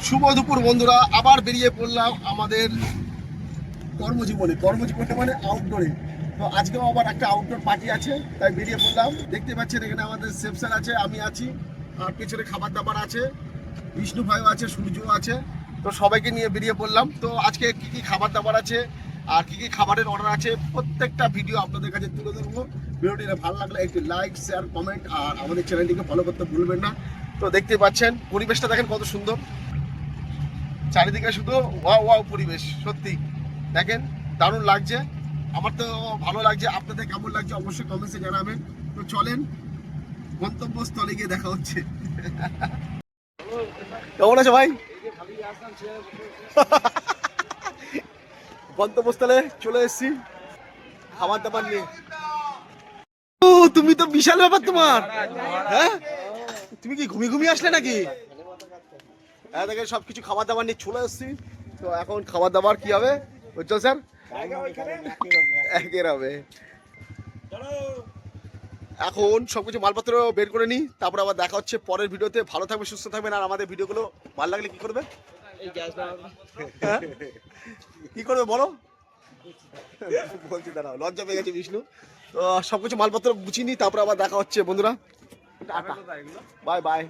শুভ দুপুর বন্ধুরা, আবার বেরিয়ে পড়লাম আমাদের কর্মজীবনে মানে আউটডোরে। তো আজকেও আবার একটা আউটডোর পার্টি আছে, তাই বেরিয়ে পড়লাম। দেখতে পাচ্ছেন এখানে আমাদের শেফ স্যার আছে, আমি আছি, আর পেছনে খাবার দাবার আছে, বিষ্ণু ভাইও আছে, সূর্যও আছে। তো সবাইকে নিয়ে বেরিয়ে পড়লাম। তো আজকে কি কি খাবার দাবার আছে আর কি কি খাবারের অর্ডার আছে প্রত্যেকটা ভিডিও আপনাদের কাছে তুলে ধরবো। ভিডিওটি ভালো লাগলে একটু লাইক, শেয়ার, কমেন্ট আর আমাদের চ্যানেলটিকে ফলো করতে ভুলবেন না। তো দেখতে পাচ্ছেন পরিবেশটা দেখেন কত সুন্দর, চারিদিকে শুধু ওয়াও ওয়াও পরিবেশ। সত্যি দেখেন দারুণ লাগছে, আমার তো ভালো লাগছে। আপনাদের কেমন লাগছে অবশ্যই কমেন্টসে জানাবেন। তো চলেন গন্তব্যস্থলে গিয়ে দেখা হচ্ছে। কেমন আছো ভাই? গন্তব্যস্থলে চলে এসেছি খাবার দাবার নিয়ে। ও তুমি তো বিশাল ব্যাপার তোমার, হ্যাঁ তুমি কি ঘুমিয়ে আসলে নাকি? হ্যাঁ দেখেন সবকিছু খাবার দাবার নিয়ে চলে এসেছি। তো এখন খাবার দাবার কি হবে উজ্জ্বল স্যার? একের হবে। এখন সবকিছু মালপত্র বের করে নিই, তারপর আবার দেখা হচ্ছে পরের ভিডিওতে। ভালো থাকবে, সুস্থ থাকবেন, আর আমাদের ভিডিওগুলো ভালো লাগলে কি করবে? হ্যাঁ? কি করবে বলো? বলছি দাঁড়াও, লজ্জা পেয়ে গেছে বিষ্ণু। তো সবকিছু মালপত্র গুছিয়ে নিই, তারপর আবার দেখা হচ্ছে বন্ধুরা। Bye bye.